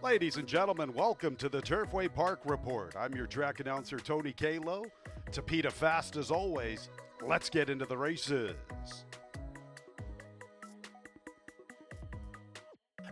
Ladies and gentlemen, welcome to the Turfway Park Report. I'm your track announcer, Tony Kalo. Tapeta fast as always. Let's get into the races.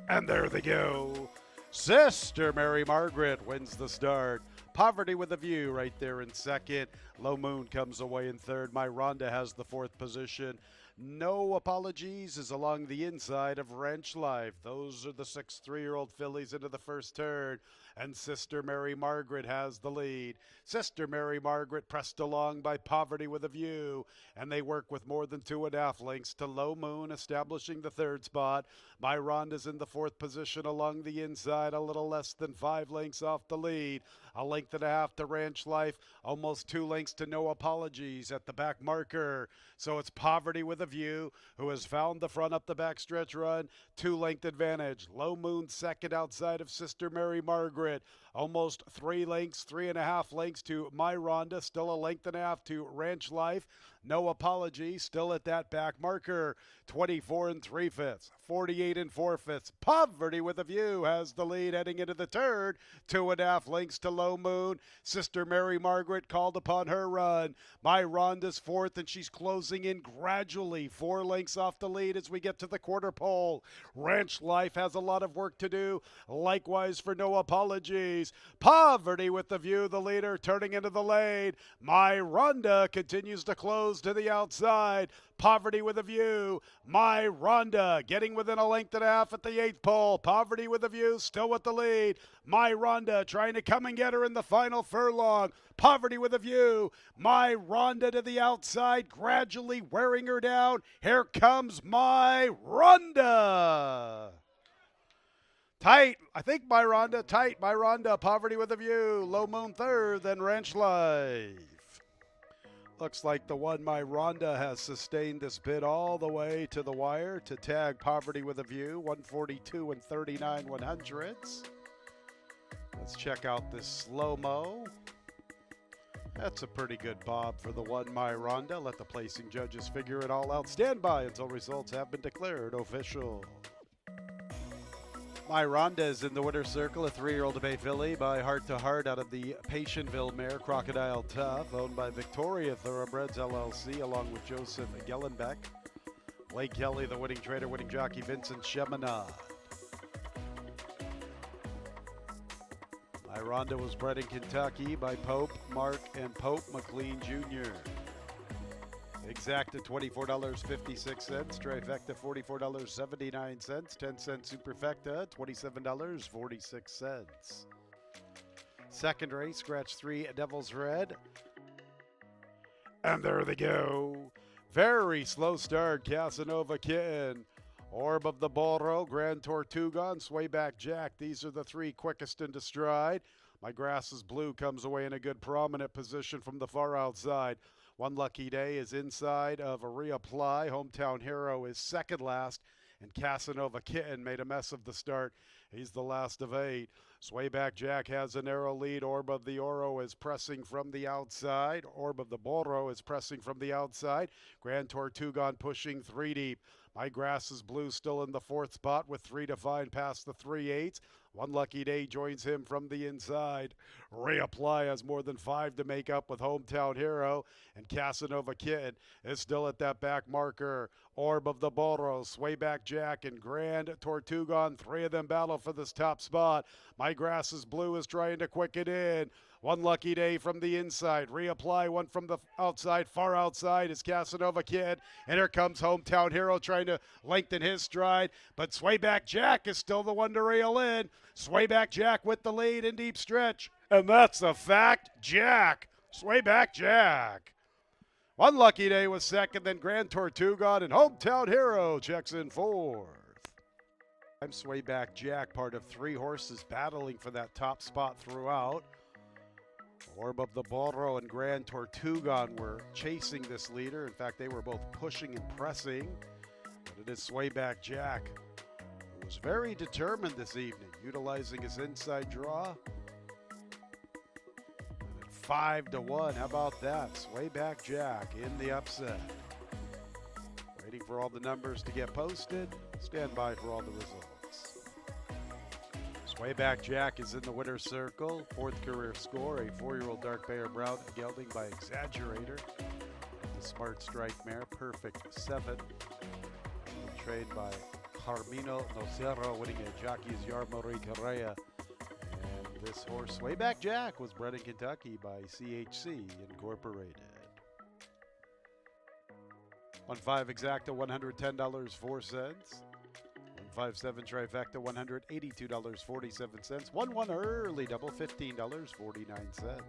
And there they go. Sister Mary Margaret wins the start. Poverty with a View right there in second. Low Moon comes away in third. My Rhonda has the fourth position. No Apologies is along the inside of Ranch Life. Those are the 6 3-year-old fillies into the first turn. And Sister Mary Margaret has the lead. Sister Mary Margaret pressed along by Poverty with a View. And they work with more than 2.5 lengths to Low Moon, establishing the third spot. My Rhonda's in the fourth position along the inside, a little less than 5 lengths off the lead. A length and a half to Ranch Life, almost 2 lengths to No Apologies at the back marker. So it's Poverty with a View who has found the front up the backstretch run. 2-length advantage. Low Moon second outside of Sister Mary Margaret. Almost 3 lengths, 3.5 lengths to My Rhonda. Still a length and a half to Ranch Life. No Apology, still at that back marker. 24 3/5, 48 4/5. Poverty with a View has the lead heading into the turn. 2.5 lengths to Low Moon. Sister Mary Margaret called upon her run. My Rhonda's fourth, and she's closing in gradually. 4 lengths off the lead as we get to the quarter pole. Ranch Life has a lot of work to do. Likewise for No Apologies. Poverty with a View, the leader, turning into the lane. My Rhonda continues to close to the outside. Poverty with a View. My Rhonda getting within a length and a half at the 8th pole. Poverty with a View still with the lead. My Rhonda trying to come and get her in the final furlong. Poverty with a View. My Rhonda to the outside, gradually wearing her down. Here comes My Rhonda. Tight. I think My Rhonda. Tight. My Rhonda. Poverty with a View. Low Moon third, then Ranch Life. Looks like the one My Rhonda has sustained this bid all the way to the wire to tag Poverty with a View. 142 and 39 100ths. Let's check out this slow-mo. That's a pretty good bob for the one My Rhonda. Let the placing judges figure it all out. Stand by until results have been declared official. My Rhonda is in the winner's circle, a 3-year-old Bay filly by Heart to Heart out of the Patientville mare, Crocodile Tough, owned by Victoria Thoroughbreds LLC, along with Joseph Gellenbeck. Blake Kelly, the winning trader, winning jockey, Vincent Cheminade. My Rhonda was bred in Kentucky by Pope, Mark, and Pope McLean Jr. Exacta $24.56, trifecta $44.79, 10-cent superfecta $27.46. Second race, scratch 3, Devil's Red. And there they go. Very slow start, Casanova Kitten. Orb of the Boro, Grand Tortuga, Swayback Jack. These are the 3 quickest into stride. My Grass's Blue comes away in a good prominent position from the far outside. One Lucky Day is inside of a reapply. Hometown Hero is second last, and Casanova Kitten made a mess of the start. He's the last of 8. Swayback Jack has a narrow lead. Orb of the Oro is pressing from the outside. Orb of the Boro is pressing from the outside. Grand Tortugan pushing 3 deep. My Grass's Blue still in the 4th spot with 3 to find past the 3/8. One Lucky Day joins him from the inside. Reapply has more than 5 to make up with Hometown Hero. And Casanova Kid is still at that back marker. Orb of the Boro, Swayback Jack, and Grand Tortugan. 3 of them battle for this top spot. My Grass's Blue is trying to quicken in. One Lucky Day from the inside. Reapply one from the outside. Far outside is Casanova Kid. And here comes Hometown Hero trying to lengthen his stride. But Swayback Jack is still the one to reel in. Swayback Jack with the lead in deep stretch. And that's a fact. Jack. Swayback Jack. One Lucky Day was second, then Grand Tortuga, and Hometown Hero checks in 4th. I'm Swayback Jack, part of 3 horses battling for that top spot throughout. Orb of the Boro and Grand Tortugan were chasing this leader. In fact, they were both pushing and pressing. But it is Swayback Jack, who was very determined this evening, utilizing his inside draw. And at 5 to 1, how about that? Swayback Jack in the upset. Waiting for all the numbers to get posted. Stand by for all the results. Swayback Jack is in the winner's circle. Fourth career score, a 4-year-old dark Bear Brown gelding by Exaggerator. The Smart Strike mare, Perfect 7. Trained by Carmino Nocero, winning at Jockey's Yarmari Correa. And this horse, Swayback Jack, was bred in Kentucky by CHC Incorporated. 1-5 exacta, $110.04. 1-5-7 trifecta, $182.47. 1-1 early double, $15.49.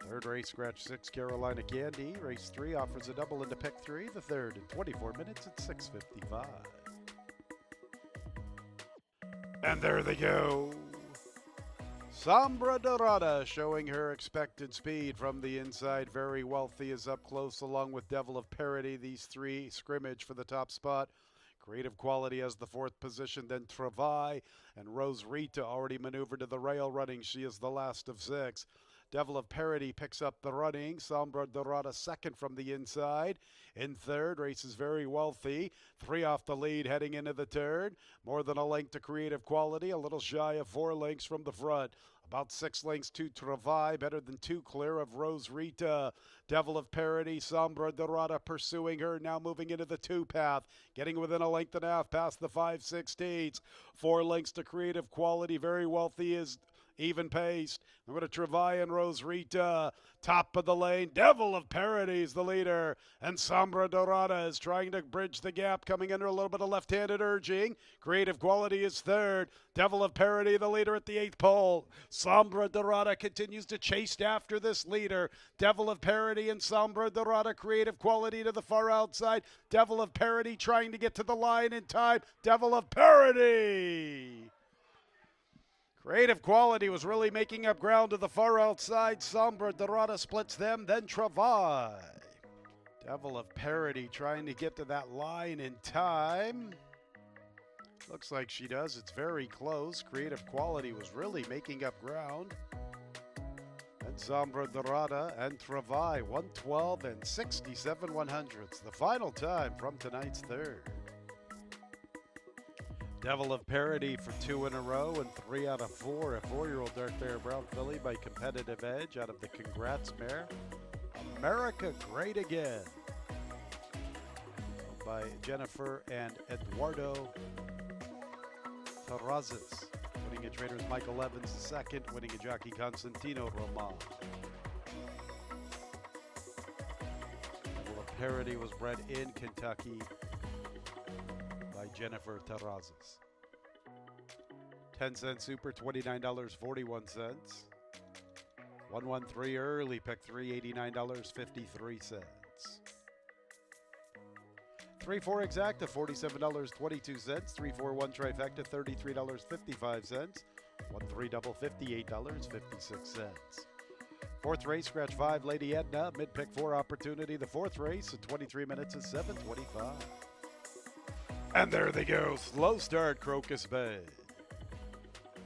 Third race, scratch 6, Carolina Candy. Race 3 offers a double into pick 3. The third in 24 minutes at 6:55. And there they go. Sombra Dorada showing her expected speed from the inside. Very Wealthy is up close along with Devil of Parody. These three scrimmage for the top spot. Creative Quality has the fourth position, then Travai and Rose Rita already maneuvered to the rail running. She is the last of 6. Devil of Parody picks up the running. Sombra Dorada second from the inside. In third, race is Very Wealthy. 3 off the lead heading into the turn. More than a length to Creative Quality. A little shy of 4 lengths from the front. About 6 lengths to Travai. Better than 2 clear of Rose Rita. Devil of Parody, Sombra Dorada pursuing her. Now moving into the 2 path. Getting within a length and a half past the 5/16. 4 lengths to Creative Quality. Very Wealthy is even paced. I'm going to Travai and Rose Rita. Top of the lane. Devil of Parody is the leader. And Sombra Dorada is trying to bridge the gap, coming under a little bit of left-handed urging. Creative Quality is third. Devil of Parody the leader at the 8th pole. Sombra Dorada continues to chase after this leader. Devil of Parody and Sombra Dorada. Creative Quality to the far outside. Devil of Parody trying to get to the line in time. Devil of Parody. Creative Quality was really making up ground to the far outside. Sombra Dorada splits them, then Travai. Devil of Parody trying to get to that line in time. Looks like she does. It's very close. Creative Quality was really making up ground. And Sombra Dorada and Travai, 112 and 67/100ths. The final time from tonight's third. Devil of Parody for 2 in a row and 3 out of 4. A 4-year-old dark Bear Brown filly by Competitive Edge out of the Congrats mare. America Great Again by Jennifer and Eduardo Terrazas. Winning a trader's Michael Evans second. Winning a jockey Constantino Roman. Devil of Parody was bred in Kentucky by Jennifer Terrazas. 10-cent super, $29.41. 113 early, pick 3, $89.53. 3-4 exacta, $47.22. 3-4-1 trifecta, $33.55. 1-3 double, $58.56. Fourth race, scratch 5, Lady Edna. Mid-pick 4 opportunity. The fourth race at 23 minutes at 7:25. And there they go. Slow start, Crocus Bay.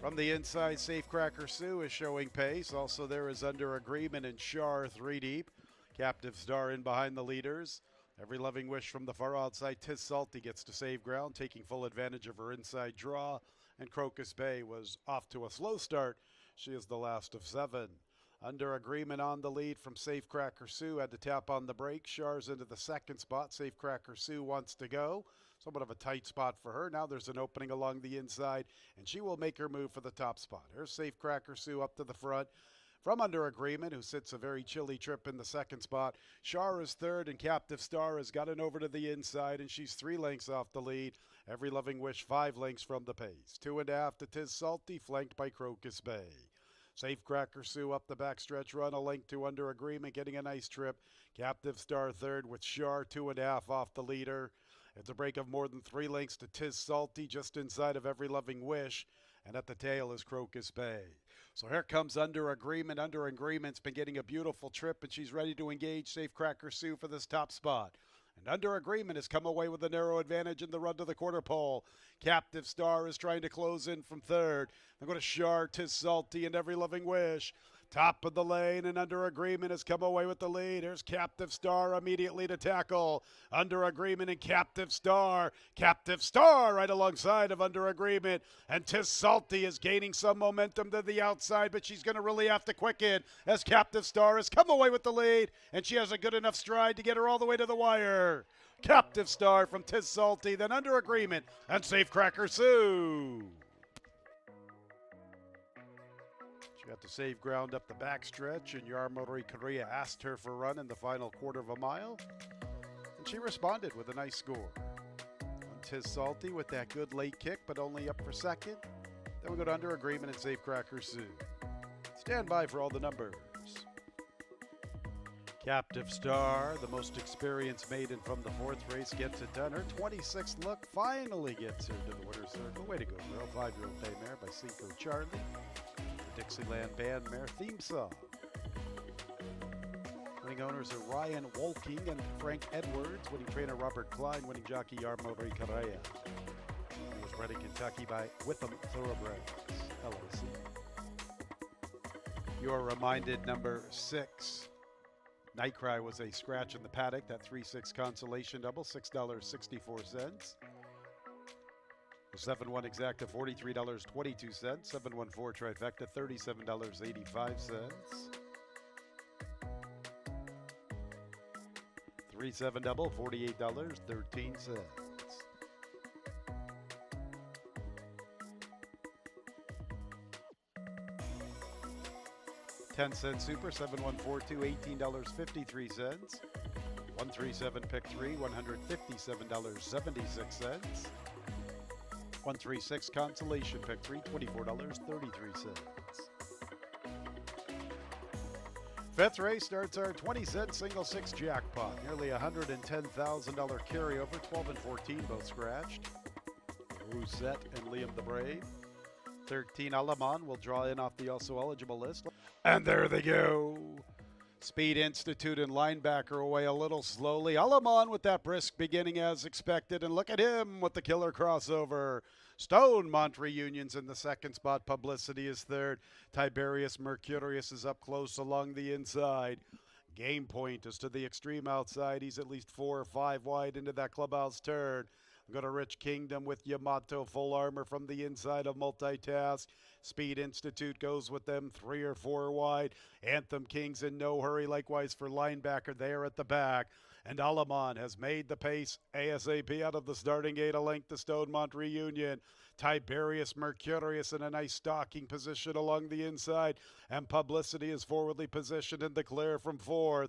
From the inside, Safecracker Sue is showing pace. Also there is Under Agreement and Shar 3 deep. Captive Star in behind the leaders. Every Loving Wish from the far outside. Tis Salty gets to save ground, taking full advantage of her inside draw. And Crocus Bay was off to a slow start. She is the last of 7. Under Agreement on the lead from Safecracker Sue. Had to tap on the brake. Shar's into the second spot. Safecracker Sue wants to go. Somewhat of a tight spot for her. Now there's an opening along the inside, and she will make her move for the top spot. Here's Safecracker Sue up to the front. From Under Agreement, who sits a very chilly trip in the second spot. Shar is third, and Captive Star has gotten over to the inside, and she's 3 lengths off the lead. Every Loving Wish 5 lengths from the pace. 2.5 to Tis Salty, flanked by Crocus Bay. Safecracker Sue up the backstretch run, a length to Under Agreement, getting a nice trip. Captive Star third with Shar 2.5 off the leader. It's a break of more than 3 lengths to Tis Salty, just inside of Every Loving Wish. And at the tail is Crocus Bay. So here comes Under Agreement. Under Agreement's been getting a beautiful trip, and she's ready to engage Safecracker Sue for this top spot. And Under Agreement has come away with a narrow advantage in the run to the quarter pole. Captive Star is trying to close in from third. They're going to Shar, Tis Salty, and Every Loving Wish. Top of the lane and Under Agreement has come away with the lead. Here's Captive Star immediately to tackle. Under Agreement and Captive Star. Captive Star right alongside of Under Agreement. And Tis Salty is gaining some momentum to the outside, but she's going to really have to quicken as Captive Star has come away with the lead. And she has a good enough stride to get her all the way to the wire. Captive Star from Tis Salty, then Under Agreement and Safecracker Sue. She got to save ground up the backstretch, and Yarmori Korea asked her for a run in the final quarter of a mile, and she responded with a nice score. On Tis Salty with that good late kick, but only up for second. Then we go to Under Agreement and Safecracker Sue. Stand by for all the numbers. Captive Star, the most experienced maiden from the fourth race, gets it done. Her 26th look finally gets her to the winner's circle. Way to go, girl. 5-year-old bay mare by Cinco Charlie. The Dixieland Band mare theme song. Winning owners are Ryan Wolking and Frank Edwards. Winning trainer Robert Klein. Winning jockey Yarmori Correa. He was bred in Kentucky by Witham Thoroughbreds, LLC. You are reminded number 6. Night Cry was a scratch in the paddock. That 3-6 consolation double, $6.64. The 7-1 exacta, $43.22. 7-1-4 trifecta, $37.85. 3-7 double, $48.13. 10-cent super, 7142, $18.53. 137 pick 3, $157.76. 136 consolation pick 3, $24.33. Fifth race starts our 20-cent single 6 jackpot. Nearly $110,000 carryover, 12 and 14 both scratched. Rousette and Liam the Brave. 13 Alaman will draw in off the also eligible list. And there they go. Speed Institute and linebacker away a little slowly. Alaman with that brisk beginning as expected. And look at him with the killer crossover. Stonemont Reunions in the second spot. Publicity is third. Tiberius Mercurius is up close along the inside. Game Point is to the extreme outside. He's at least 4 or 5 wide into that clubhouse turn. Go to Rich Kingdom with Yamato, full armor from the inside of Multitask. Speed Institute goes with them 3 or 4 wide. Anthem King's in no hurry, likewise for linebacker there at the back. And Alaman has made the pace ASAP out of the starting gate, a length to Stonemont Reunion. Tiberius Mercurius in a nice stalking position along the inside. And Publicity is forwardly positioned in the clear from 4th.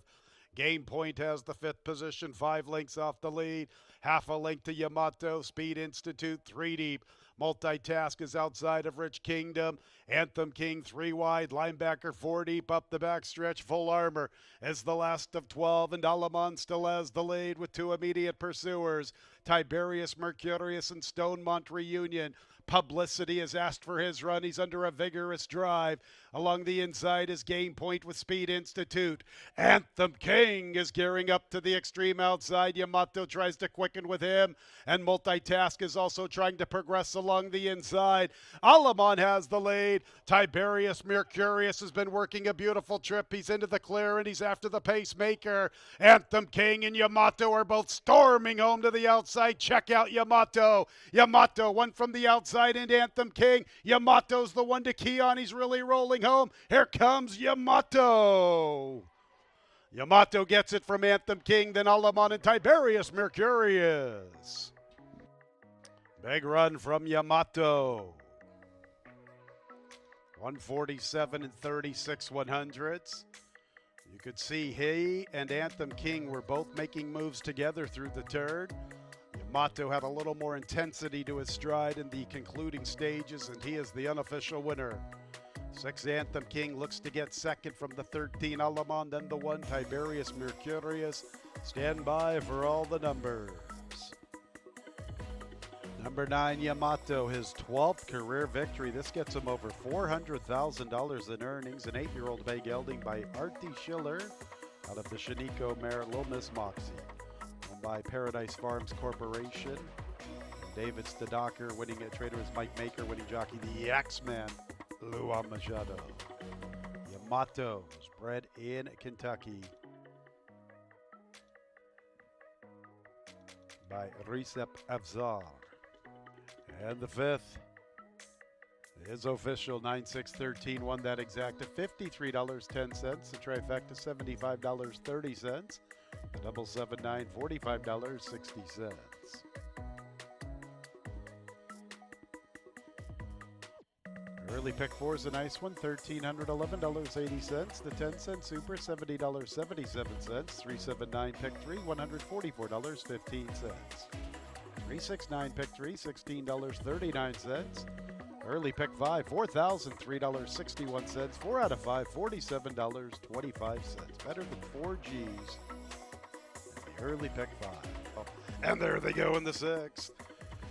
Game Point has the 5th position, 5 lengths off the lead. Half a length to Yamato. Speed Institute 3 deep. Multitask is outside of Rich Kingdom. Anthem King 3 wide. Linebacker 4 deep up the backstretch. Full armor is the last of 12. And Alaman still has the lead with 2 immediate pursuers. Tiberius Mercurius and Stonemont Reunion. Publicity has asked for his run. He's under a vigorous drive. Along the inside is Game Point with Speed Institute. Anthem King is gearing up to the extreme outside. Yamato tries to quicken with him. And Multitask is also trying to progress along the inside. Alaman has the lead. Tiberius Mercurius has been working a beautiful trip. He's into the clear and he's after the pacemaker. Anthem King and Yamato are both storming home to the outside. Check out Yamato. Yamato went from the outside into Anthem King. Yamato's the one to key on. He's really rolling home. Here comes Yamato. Yamato gets it from Anthem King, then Alaman and Tiberius Mercurius. Big run from Yamato. 147 and 36 100ths. You could see he and Anthem King were both making moves together through the turn. Yamato had a little more intensity to his stride in the concluding stages, and he is the unofficial winner. 6 Anthem King looks to get second from the 13 Alaman, then the 1 Tiberius Mercurius. Stand by for all the numbers. Number 9 Yamato, his 12th career victory. This gets him over $400,000 in earnings. An 8-year-old bay gelding by Artie Schiller out of the Shaniko mare Little Miss Moxie. By Paradise Farms Corporation. David Stadaker winning trader is Mike Maker, winning jockey the Axeman Luan Machado. Matos, bred in Kentucky by Recep Avzar. And the fifth is official 9613, won that exacta $53.10. The trifecta $75.30. The double 7-9 $45.60. Early pick four is a nice one, $1,311.80. The 10-cent super, $70.77. 379 pick three, $144.15. 369 pick three, $16.39. Early pick five, $4,003.61. 4 out of 5, $47.25. Better than 4 G's in the early pick five. Oh, and there they go in the sixth.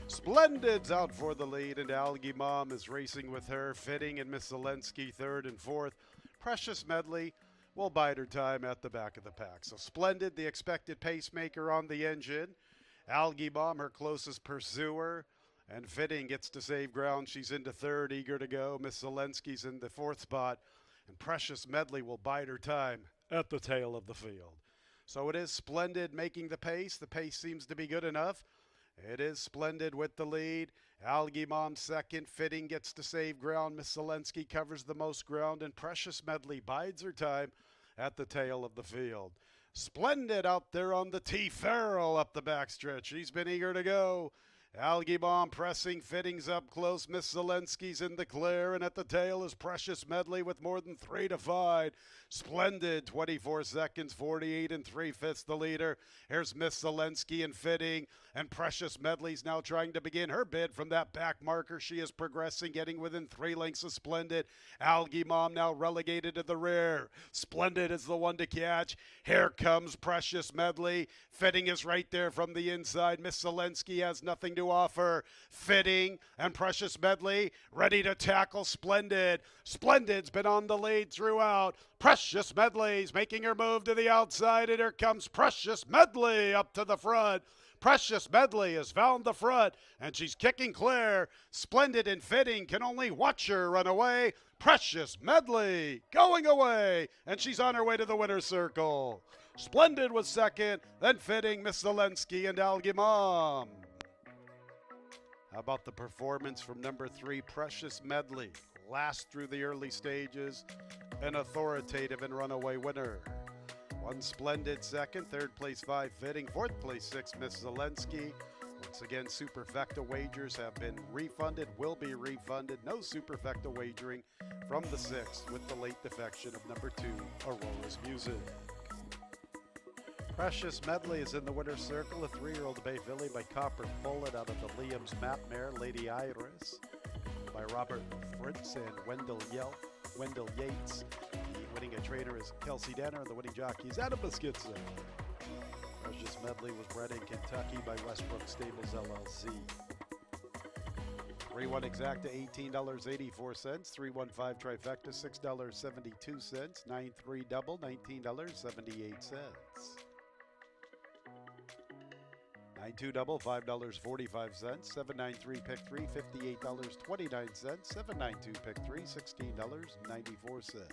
Splendid's out for the lead, and Algae Mom is racing with her. Fitting and Miss Zelensky third and fourth. Precious Medley will bide her time at the back of the pack. So Splendid, the expected pacemaker on the engine. Algae Mom, her closest pursuer. And Fitting gets to save ground. She's into third, eager to go. Miss Zelensky's in the fourth spot. And Precious Medley will bide her time at the tail of the field. So it is Splendid making the pace. The pace seems to be good enough. It is Splendid with the lead. Algae Mom second. Fitting gets to save ground. Miss Zelensky covers the most ground. And Precious Medley bides her time at the tail of the field. Splendid out there on the T. Farrell up the backstretch. He's been eager to go. Algae Bomb pressing, Fittings up close. Miss Zelensky's in the clear, and at the tail is Precious Medley with more than 3 to 5. Splendid, 24 seconds, 48 and 3/5 the leader. Here's Miss Zelensky and Fitting, and Precious Medley's now trying to begin her bid from that back marker. She is progressing, getting within 3 lengths of Splendid. Algae Mom now relegated to the rear. Splendid is the one to catch. Here comes Precious Medley. Fitting is right there from the inside. Miss Zelensky has nothing to offer. Fitting and Precious Medley ready to tackle Splendid. Splendid's been on the lead throughout. Precious Medley's making her move to the outside, and here comes Precious Medley up to the front. Precious Medley has found the front, and she's kicking clear. Splendid and Fitting can only watch her run away. Precious Medley going away, and she's on her way to the winner's circle. Splendid was second, then Fitting, Miss Zelensky, and Algae Mom. How about the performance from number 3, Precious Medley? Last through the early stages, an authoritative and runaway winner. 1 Splendid second, third place 5 Fitting, fourth place 6 Miss Zelensky. Once again, Superfecta wagers have been refunded, will be refunded. No Superfecta wagering from the 6th with the late defection of number 2, Aurora's Music. Precious Medley is in the winner's circle, a 3-year-old Bay Filly by Copper Bullet out of the Liam's Map Mare, Lady Iris, by Robert Fritz and Wendell Yates. The winning trainer is Kelsey Danner, and the winning jockey is Adam Beskitzen. Precious Medley was bred in Kentucky by Westbrook Stables LLC. 3-1 exacta, $18.84. 3-1-5 trifecta, $6.72. 9-3 double, $19.78. 9-2 double, $5.45. 7-9-3 pick 3, $58.29. 7-9-2 pick 3, $16.94.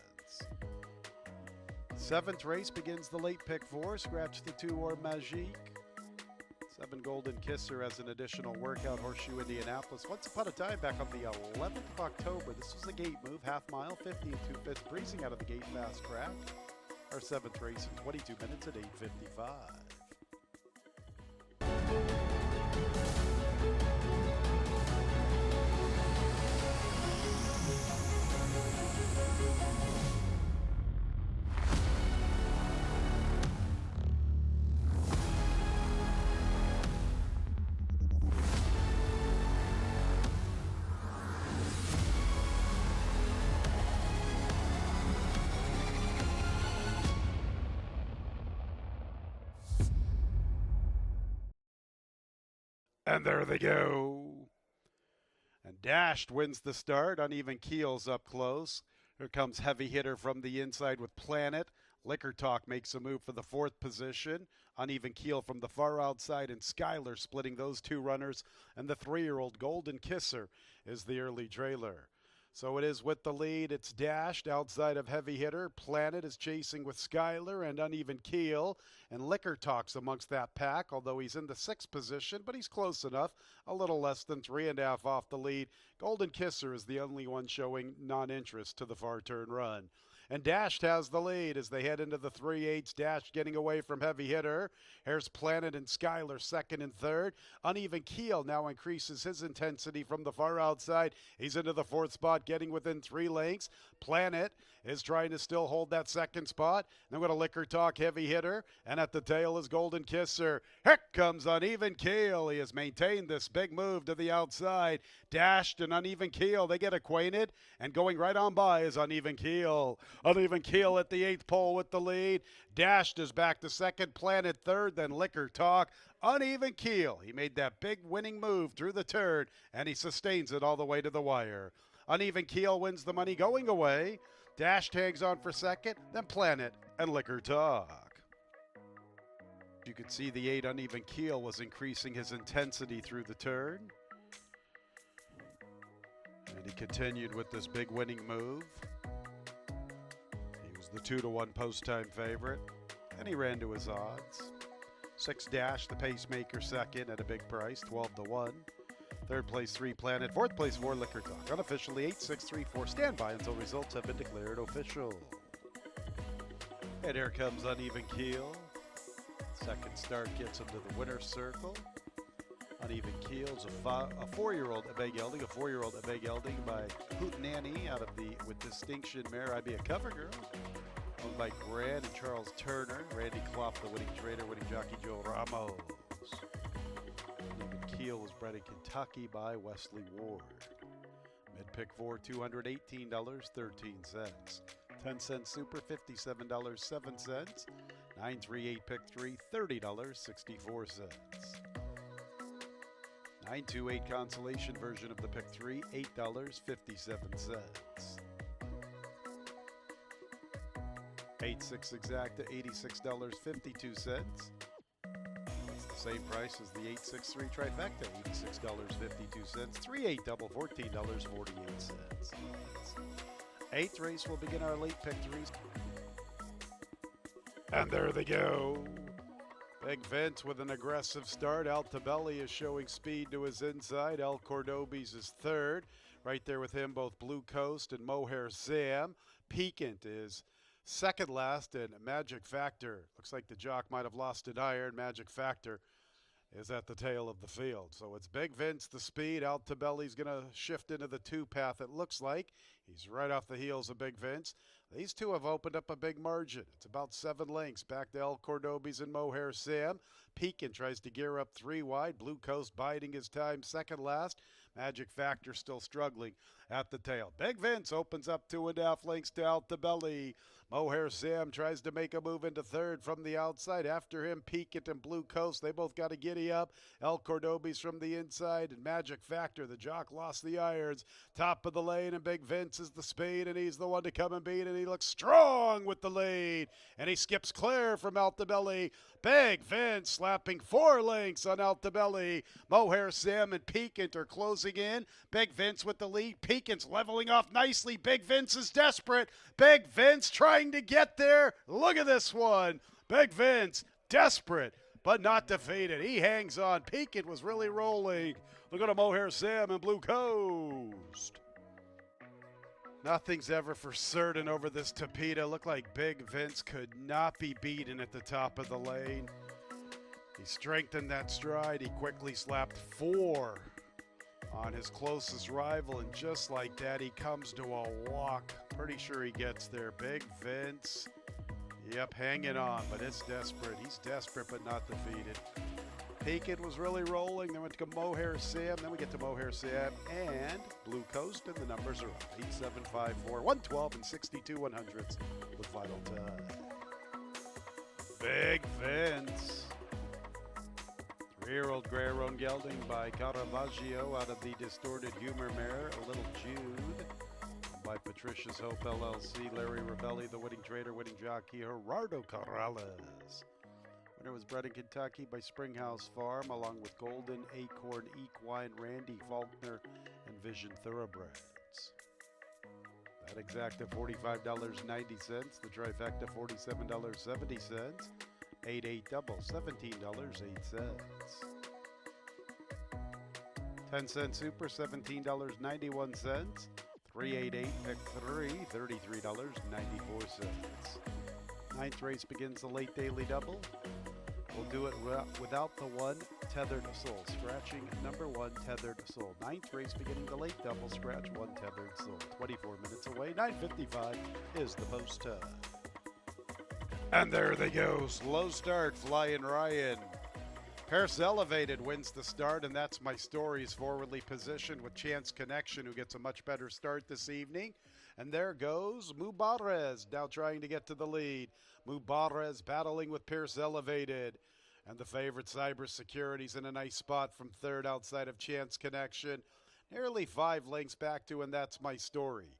7th race begins the late pick 4. Scratch the 2 or Magique. 7 Golden Kisser as an additional workout. Horseshoe Indianapolis. Once upon a time, back on the 11th of October, this was a gate move, half mile, 50 2/5, breezing out of the gate fast track. Our 7th race in 22 minutes at 8:55. And there they go. And Dashed wins the start. Uneven Keels up close. Here comes Heavy Hitter from the inside with Planet. Liquor Talk makes a move for the 4th position. Uneven Keel from the far outside, and Skylar splitting those 2 runners. And the 3-year-old Golden Kisser is the early trailer. So it is with the lead. It's dashed outside of Heavy Hitter. Planet is chasing with Skyler and Uneven Keel. And Liquor Talks amongst that pack, although he's in the 6th position, but he's close enough. A little less than 3.5 off the lead. Golden Kisser is the only one showing non-interest to the far turn run. And Dashed has the lead as they head into the 3/8. Dashed getting away from Heavy Hitter. Here's Planet and Skyler second and third. Uneven Keel now increases his intensity from the far outside. He's into the 4th spot, getting within 3 lengths. Planet is trying to still hold that 2nd spot. Then with a Liquor Talk, Heavy Hitter. And at the tail is Golden Kisser. Here comes Uneven Keel. He has maintained this big move to the outside. Dashed and Uneven Keel, they get acquainted. And going right on by is Uneven Keel. Uneven Keel at the 8th pole with the lead. Dashed is back to 2nd, Planet 3rd, then Liquor Talk. Uneven Keel. He made that big winning move through the turn, and he sustains it all the way to the wire. Uneven Keel wins the money going away. Dashed hangs on for 2nd, then Planet and Liquor Talk. You could see the 8 Uneven Keel was increasing his intensity through the turn. And he continued with this big winning move. He was the 2-1 post-time favorite, and he ran to his odds. 6 Dash, the pacemaker, 2nd at a big price, 12-1. 3rd place, 3 Planet. 4th place, 4 Liquor Talk. Unofficially, 8, 6, 3, 4. Stand by until results have been declared official. And here comes Uneven Keel. 2nd start gets him to the winner's circle. Uneven Keel's a 4-year-old Abay Gelding, a 4-year-old Abay Gelding by Hootenanny out of the with distinction mare I Be a Cover Girl, owned by Grant and Charles Turner. Randy Clough, the winning trainer, winning jockey Joe Ramos. Uneven Keel was bred in Kentucky by Wesley Ward. Mid pick 4, $218.13. 10-cent super, $57.07. 938 pick 3, $30.64. 928 consolation version of the pick 3, $8.57. 8-6 exacta, $86.52. That's the same price as the 8-6-3 trifecta, $86.52. 3-8 double, $14.48. 8th race will begin our late pick 3s. And there they go. Big Vince with an aggressive start. Altabelli is showing speed to his inside. El Cordobes is 3rd. Right there with him, both Blue Coast and Mohair Sam. Piquant is 2nd last, and Magic Factor. Looks like the jock might have lost an iron. Magic Factor is at the tail of the field. So it's Big Vince, the speed. Altabelli's going to shift into the 2 path, it looks like. He's right off the heels of Big Vince. These two have opened up a big margin. It's about 7 lengths back to El Cordobes and Mohair Sam. Pekin tries to gear up 3 wide. Blue Coast biding his time 2nd last. Magic Factor still struggling at the tail. Big Vince opens up 2.5 lengths to Altabelli. Mohair Sam tries to make a move into 3rd from the outside. After him, Peakit and Blue Coast. They both got to giddy up. El Cordobes from the inside, and Magic Factor, the jock, lost the irons. Top of the lane, and Big Vince is the speed, and he's the one to come and beat, and he looks strong with the lead. And he skips clear from Altabelli. Big Vince slapping 4 lengths on Altabelli. Mohair Sam and Peakant are closing in. Big Vince with the lead. Peakant's leveling off nicely. Big Vince is desperate. Big Vince trying to get there. Look at this one. Big Vince, desperate, but not defeated. He hangs on. Peakant was really rolling. Look at a Mohair Sam and Blue Coast. Nothing's ever for certain over this Tapeta. Looked like Big Vince could not be beaten at the top of the lane. He strengthened that stride. He quickly slapped 4 on his closest rival, and just like that, he comes to a walk. Pretty sure he gets there. Big Vince, yep, hanging on, but it's desperate. He's desperate, but not defeated. Peakant was really rolling. Then went to Mohair Sam. Then we get to Mohair Sam and Blue Coast, and the numbers are up. 8, 7, 5, 4, 112 and 62/100ths with final time. Big Vince. 3-year-old Grey Roan Gelding by Caravaggio out of the Distorted Humor Mare, A Little Jude by Patricia's Hope LLC. Larry Ravelli, the winning trader, winning jockey, Gerardo Corrales. Winner was bred in Kentucky by Springhouse Farm, along with Golden Acorn Equine, Randy Faulkner, and Vision Thoroughbreds. That exacta $45.90. The trifecta $47.70. 8-8 double $17.08. 10-cent super $17.91. 388 pick 3 $33.94. Ninth race begins the late daily double. We'll do it without the one tethered soul. Scratching number one tethered soul. Ninth race beginning the late double. Scratch one tethered soul. 24 minutes away. 9:55 is the post time. And there they go. Slow start. Flying Ryan. Paris Elevated wins the start, and that's my story. Is forwardly positioned with Chance Connection, who gets a much better start this evening. And there goes Mubarez, now trying to get to the lead. Mubarez battling with Pierce Elevated. And the favorite Cybersecurity's in a nice spot from third outside of Chance Connection. Nearly 5 lengths back to, and that's my story.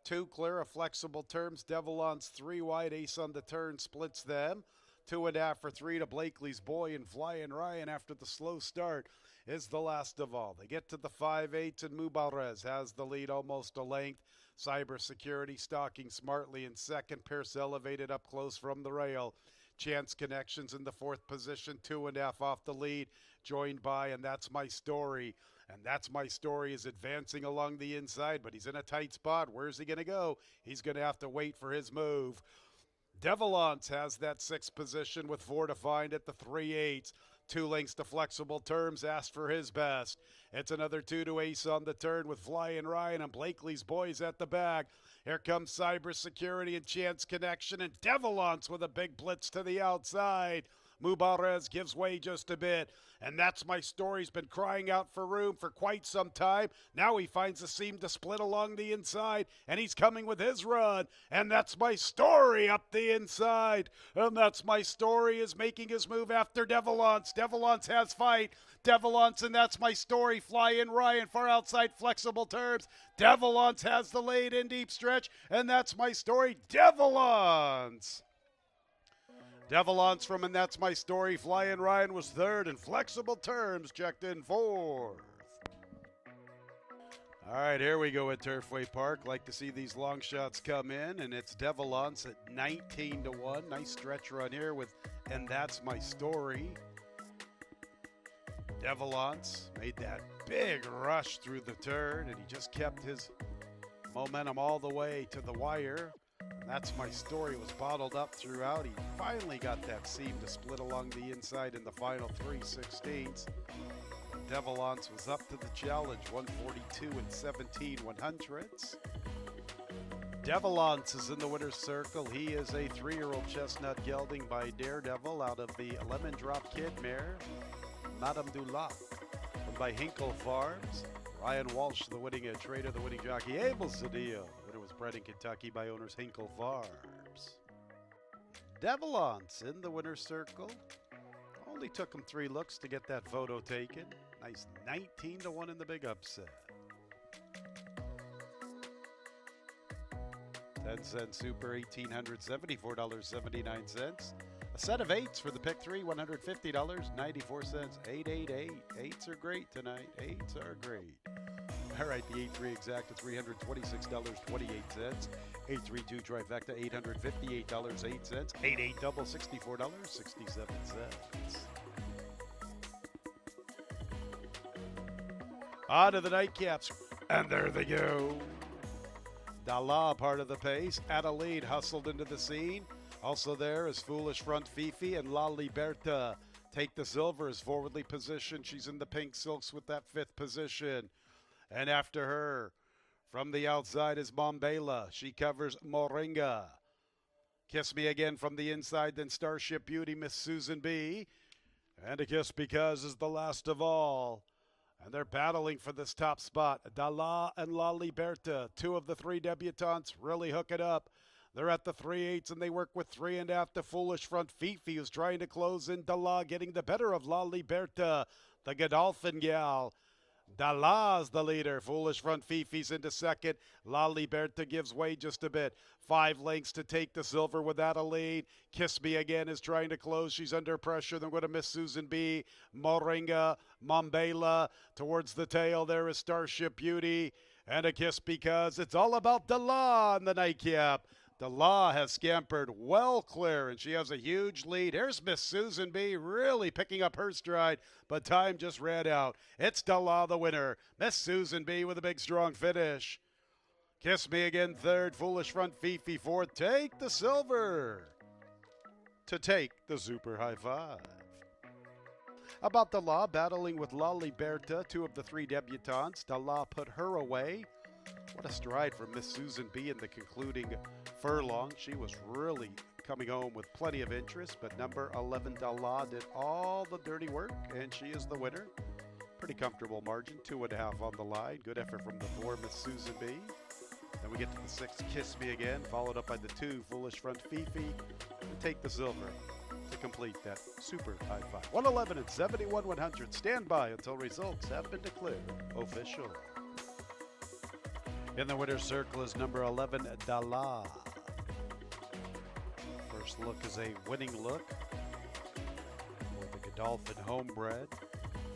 2 clear of flexible terms. Devilon's 3 wide. Ace on the turn splits them. 2.5 for 3 to Blakely's Boy, and Flying Ryan after the slow start is the last of all. They get to the 5/8, and Mubarez has the lead almost a length. Cybersecurity stalking smartly in second. Pierce Elevated up close from the rail. Chance Connections in the 4th position, 2.5 off the lead, joined by, and that's my story. And that's my story is advancing along the inside, but he's in a tight spot. Where's he going to go? He's going to have to wait for his move. Devilance has that 6th position with 4 to find at the 3/8. 2 lengths to flexible terms, asked for his best. It's another 2 to Ace on the turn with Flying Ryan and Blakely's Boys at the back. Here comes Cybersecurity and Chance Connection, and Devilance with a big blitz to the outside. Mubarez gives way just a bit, and that's my story. He's been crying out for room for quite some time. Now he finds a seam to split along the inside, and he's coming with his run, and that's my story up the inside. And that's my story is making his move after Devilance. Devilance has fight. Devilance, and that's my story. Flying Ryan far outside flexible terms. Devilance has the late in deep stretch, and that's my story. Devilance. Devilance from And That's My Story. Flying Ryan was 3rd, and Flexible Terms checked in 4th. All right, here we go at Turfway Park. Like to see these long shots come in, and it's Devilance at 19 to 1. Nice stretch run here with And That's My Story. Devilance made that big rush through the turn, and he just kept his momentum all the way to the wire. That's My Story was bottled up throughout. He finally got that seam to split along the inside in the final 3/16. Devilance was up to the challenge, 142 and 17/100ths. Devilance is in the winner's circle. He is a 3-year-old chestnut gelding by Daredevil out of the Lemon Drop Kid mare, Madame Dula, and by Hinkle Farms. Ryan Walsh, the winning trader, the winning jockey, Abel Cedillo. The winner was bred in Kentucky by owners Hinkle Farms. Devilance in the winner's circle. Only took him 3 looks to get that photo taken. Nice 19 to 1 in the big upset. 10-cent super, $1,874.79. A set of 8s for the pick 3, $150.94. 888. 8s are great tonight. 8s are great. All right, the 8-3 exact to $326.28. 832 trifecta, $858.08. 88 double, $64.67. On to the nightcaps, and there they go. Dala, part of the pace. Adelaide hustled into the scene. Also there is Foolish Front Fifi, and La Liberta take the silver as forwardly positioned. She's in the pink silks with that 5th position. And after her, from the outside is Mombela. She covers Moringa. Kiss Me Again from the inside, then Starship Beauty, Miss Susan B. And A Kiss Because is the last of all. And they're battling for this top spot. Dala and La Liberta, 2 of the 3 debutantes, really hook it up. They're at the 3/8, and they work with 3.5 to Foolish Front Fifi, who's trying to close in. Dala getting the better of La Liberta, the Godolphin gal. Dala's the leader. Foolish Front Fifi's into second. La Liberta gives way just a bit. 5 lengths to take the silver without a lead. Kiss Me Again is trying to close. She's under pressure. They're going to miss Susan B. Moringa, Mombela. Towards the tail there is Starship Beauty. And a kiss because it's all about Dela in the nightcap. Dela has scampered well clear, and she has a huge lead. Here's Miss Susan B. really picking up her stride, but time just ran out. It's Dela the winner. Miss Susan B. with a big strong finish. Kiss Me Again third, Foolish Front Fifi fourth. Take the silver to take the super high five. About Dela battling with La Liberta, two of the three debutantes. Dela put her away. What a stride from Miss Susan B. in the concluding furlong. She was really coming home with plenty of interest, but number 11 Dela did all the dirty work, and she is the winner. Pretty comfortable margin, 2.5 on the line. Good effort from the 4 Miss Susan B. Then we get to the 6 Kiss Me Again, followed up by the 2 Foolish Front Fifi, and take the silver to complete that super high five. 111 and 71 100. Stand by until results have been declared official. In the winner's circle is number 11, Dela. First look is a winning look for the Godolphin Homebred.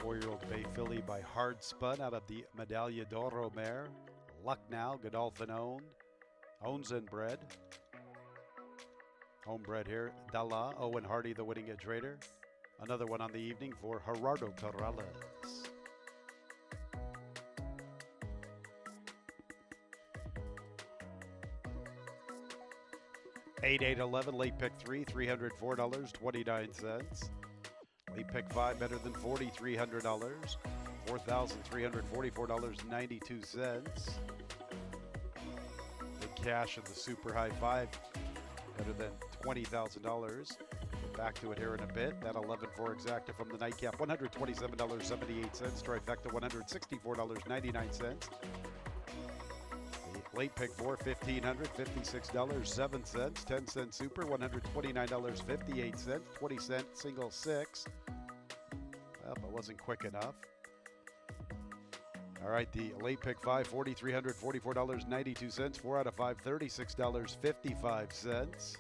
4-year-old bay filly by Hard Spun out of the Medaglia d'Oro mare. Lucknow, Godolphin owns and bred. Homebred here, Dela. Owen Hardy, the winning trader. Another one on the evening for Gerardo Corrales. Eight, 11, late pick 3, $304.29. Late pick 5, better than $4,300. $4,344.92. Big cash in the super high 5, better than $20,000. Back to it here in a bit. That 11-4 exacta from the nightcap, $127.78. Trifecta, $164.99. Late pick 4, $1,500, $56.07. 10-cent super, $129.58. 20-cent single 6. Well, it wasn't quick enough. All right, the late pick 5, $4,344.92. 4 out of 5, $36.55.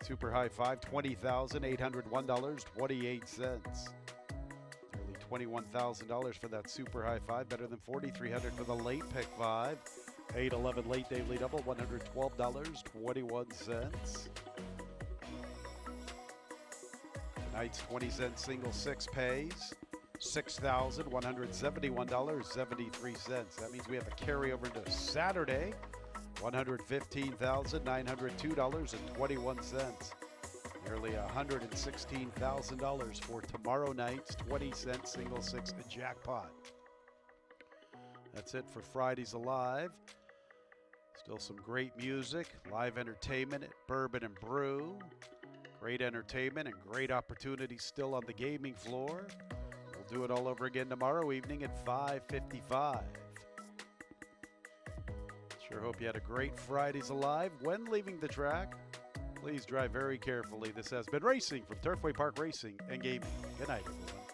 Super high 5, $20,801.28. Nearly $21,000 for that super high 5, better than $4,300 for the late pick 5. 8-11 late daily double, $112.21. Tonight's 20-cent single 6 pays $6,171.73. That means we have a carryover into Saturday, $115,902.21. Nearly $116,000 for tomorrow night's 20-cent single 6 jackpot. That's it for Fridays Alive. Still some great music, live entertainment at Bourbon and Brew. Great entertainment and great opportunities still on the gaming floor. We'll do it all over again tomorrow evening at 5:55. Sure hope you had a great Fridays Alive. When leaving the track, please drive very carefully. This has been Racing from Turfway Park Racing and Gaming. Good night, everyone.